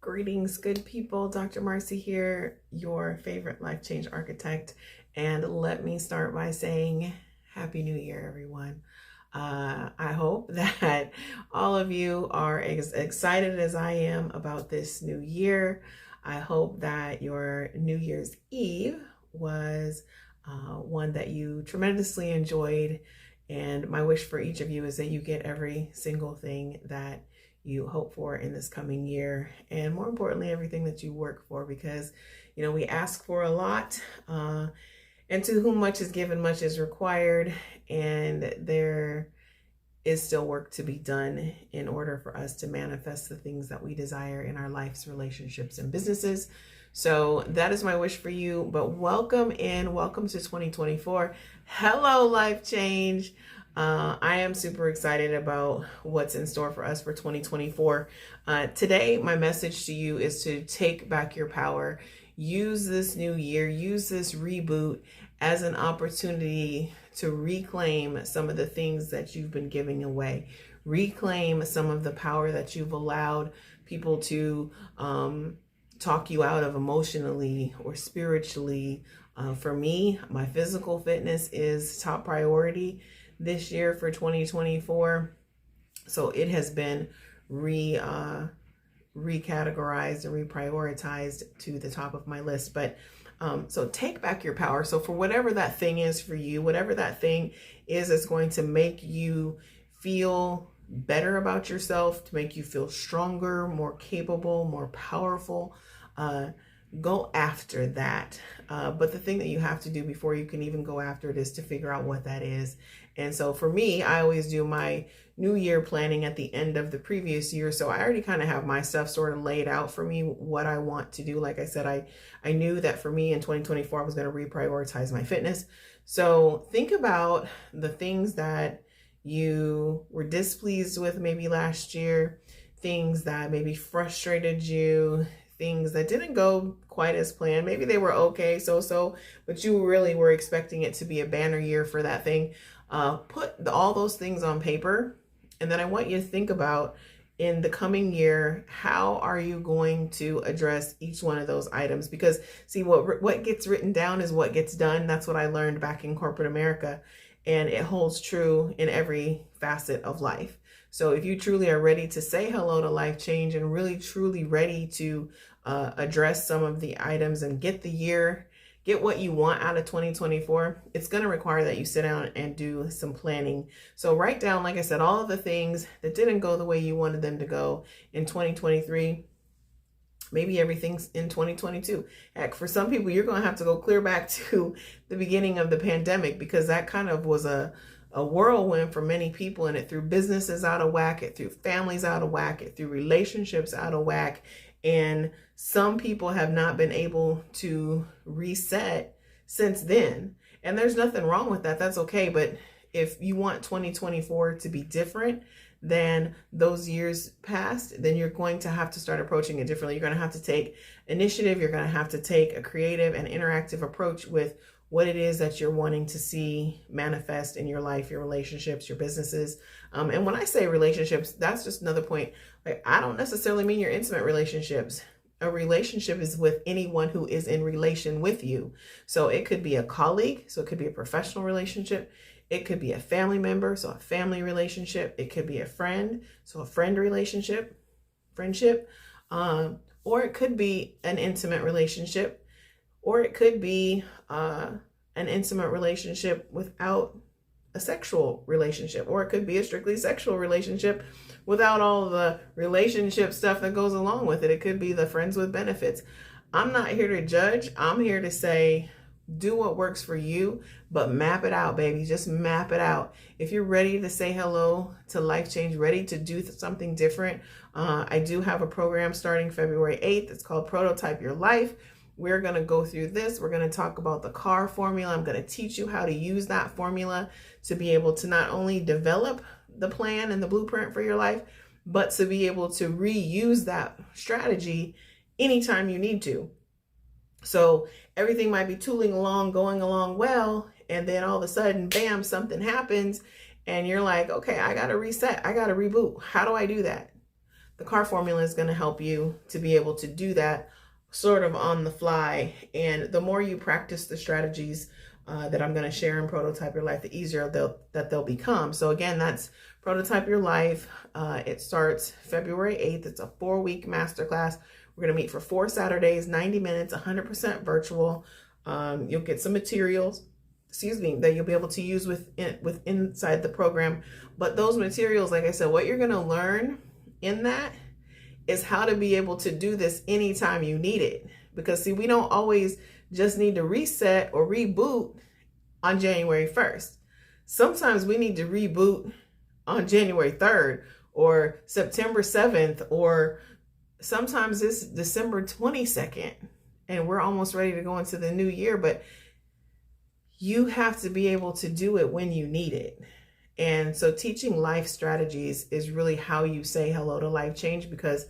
Greetings, good people. Dr. Marci here, your favorite life change architect. And let me start by saying Happy New Year, everyone. I hope that all of you are as excited as I am about this new year. I hope that your New Year's Eve was one that you tremendously enjoyed. And my wish for each of you is that you get every single thing that you hope for in this coming year, and more importantly, everything that you work for, because we ask for a lot, and to whom much is given, much is required, and there is still work to be done in order for us to manifest the things that we desire in our lives, relationships, and businesses. So that is my wish for you. But welcome to 2024. Hello, life change. I am super excited about what's in store for us for 2024. Today, my message to you is to take back your power. Use this new year, use this reboot as an opportunity to reclaim some of the things that you've been giving away. Reclaim some of the power that you've allowed people to talk you out of emotionally or spiritually. For me, my physical fitness is top priority this year for 2024. So it has been recategorized and reprioritized to the top of my list. But so take back your power. So for whatever that thing is for you, whatever that thing is that's going to make you feel better about yourself, to make you feel stronger, more capable, more powerful, go after that. But the thing that you have to do before you can even go after it is to figure out what that is. And so for me, I always do my new year planning at the end of the previous year. So I already kind of have my stuff sort of laid out for me, what I want to do. Like I said, I knew that for me in 2024, I was going to reprioritize my fitness. So think about the things that you were displeased with maybe last year, things that maybe frustrated you, things that didn't go quite as planned. Maybe they were okay, but you really were expecting it to be a banner year for that thing. Put all those things on paper, and then I want you to think about, in the coming year, how are you going to address each one of those items? Because see, what gets written down is what gets done. That's what I learned back in corporate America, and it holds true in every facet of life. So if you truly are ready to say hello to life change and really truly ready to address some of the items and get what you want out of 2024, it's going to require that you sit down and do some planning. So write down, like I said, all of the things that didn't go the way you wanted them to go in 2023. Maybe everything's in 2022. Heck, for some people, you're going to have to go clear back to the beginning of the pandemic, because that kind of was a whirlwind for many people, and it threw businesses out of whack, it threw families out of whack, it threw relationships out of whack. And some people have not been able to reset since then. And there's nothing wrong with that. That's okay. But if you want 2024 to be different than those years past, then you're going to have to start approaching it differently. You're going to have to take initiative. You're going to have to take a creative and interactive approach with what it is that you're wanting to see manifest in your life, your relationships, your businesses. And when I say relationships, that's just another point. Like, I don't necessarily mean your intimate relationships. A relationship is with anyone who is in relation with you. So it could be a colleague. So it could be a professional relationship. It could be a family member. So a family relationship. It could be a friend. So a friend relationship, friendship. Or it could be an intimate relationship. Or it could be an intimate relationship without a sexual relationship. Or it could be a strictly sexual relationship without all the relationship stuff that goes along with it. It could be the friends with benefits. I'm not here to judge. I'm here to say, do what works for you, but map it out, baby. Just map it out. If you're ready to say hello to life change, ready to do something different, I do have a program starting February 8th. It's called Prototype Your Life. We're going to go through this. We're going to talk about the CAR formula. I'm going to teach you how to use that formula to be able to not only develop the plan and the blueprint for your life, but to be able to reuse that strategy anytime you need to. So everything might be tooling along, going along well, and then all of a sudden, bam, something happens, and you're like, okay, I got to reset. I got to reboot. How do I do that? the CAR formula is going to help you to be able to do that sort of on the fly. And the more you practice the strategies that I'm going to share in Prototype Your Life, the easier they'll become. So again, that's Prototype Your Life. It starts February 8th. It's a 4-week masterclass. We're going to meet for 4 Saturdays, 90 minutes, 100% virtual. You'll get some materials, that you'll be able to use inside the program. But those materials, like I said, what you're going to learn in that is how to be able to do this anytime you need it. Because see, we don't always just need to reset or reboot on January 1st. Sometimes we need to reboot on January 3rd or September 7th, or sometimes it's December 22nd and we're almost ready to go into the new year. But you have to be able to do it when you need it. And so teaching life strategies is really how you say hello to life change, because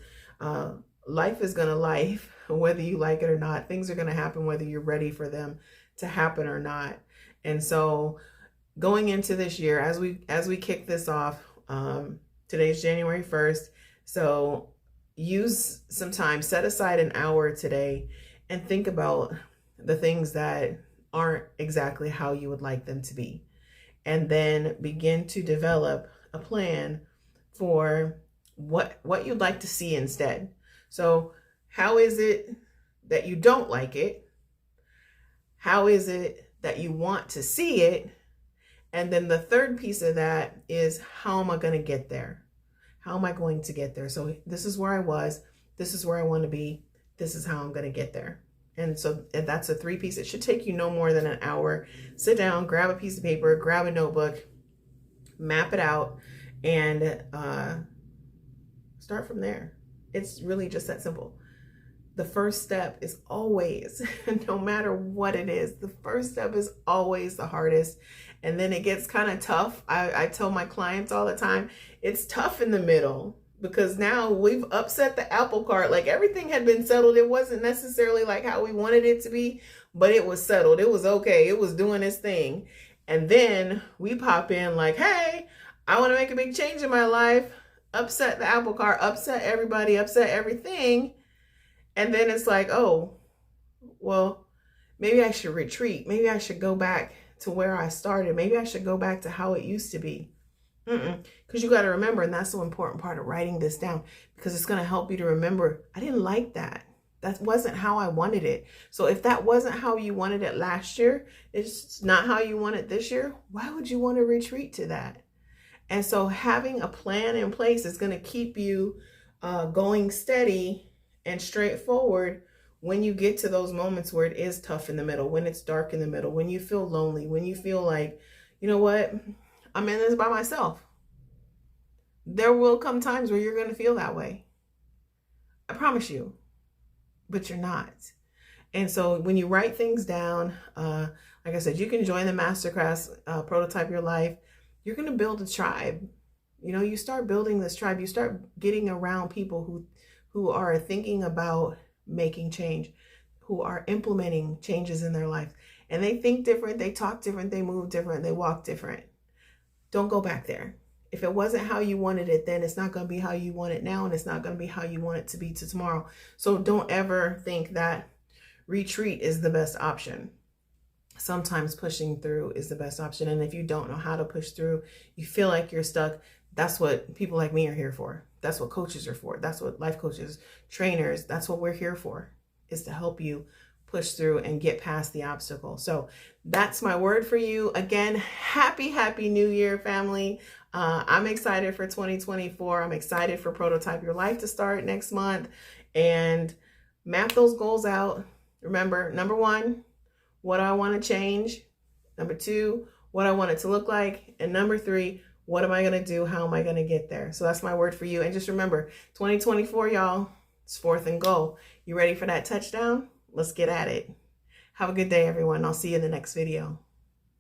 life is going to life, whether you like it or not. Things are going to happen whether you're ready for them to happen or not. And so going into this year, as we kick this off, today's January 1st. So use some time, set aside an hour today and think about the things that aren't exactly how you would like them to be. And then begin to develop a plan for what you'd like to see instead. So how is it that you don't like it? How is it that you want to see it? And then the third piece of that is, how am I going to get there? How am I going to get there? So this is where I was. This is where I want to be. This is how I'm going to get there. And so that's a 3-piece. It should take you no more than an hour. Sit down, grab a piece of paper, grab a notebook, map it out, and start from there. It's really just that simple. The first step is always, no matter what it is, the first step is always the hardest. And then it gets kind of tough. I tell my clients all the time, it's tough in the middle, because now we've upset the apple cart. Like, everything had been settled. It wasn't necessarily like how we wanted it to be, but it was settled. It was okay. It was doing its thing. And then we pop in like, hey, I want to make a big change in my life. Upset the apple cart, upset everybody, upset everything. And then it's like, oh, well, maybe I should retreat. Maybe I should go back to where I started. Maybe I should go back to how it used to be. Because you got to remember, and that's the important part of writing this down, because it's going to help you to remember, I didn't like that. That wasn't how I wanted it. So if that wasn't how you wanted it last year, it's not how you want it this year, why would you want to retreat to that? And so having a plan in place is going to keep you going steady and straightforward when you get to those moments where it is tough in the middle, when it's dark in the middle, when you feel lonely, when you feel like, you know what, I'm in this by myself. There will come times where you're going to feel that way. I promise you, but you're not. And so when you write things down, like I said, you can join the masterclass, Prototype Your Life. You're going to build a tribe. You know, you start building this tribe. You start getting around people who are thinking about making change, who are implementing changes in their life. And they think different, they talk different, they move different, they walk different. Don't go back there. If it wasn't how you wanted it then, it's not going to be how you want it now, and it's not going to be how you want it to be to tomorrow. So don't ever think that retreat is the best option. Sometimes pushing through is the best option. And if you don't know how to push through, you feel like you're stuck, that's what people like me are here for. That's what coaches are for. That's what life coaches, trainers, that's what we're here for, is to help you push through and get past the obstacle. So that's my word for you. Again, happy New Year, family. I'm excited for 2024. I'm excited for Prototype Your Life to start next month, and map those goals out. Remember, number 1, what I want to change. Number 2, what I want it to look like. And number 3, what am I going to do? How am I going to get there? So that's my word for you. And just remember, 2024, y'all, it's 4th and goal. You ready for that touchdown? Let's get at it. Have a good day, everyone. I'll see you in the next video.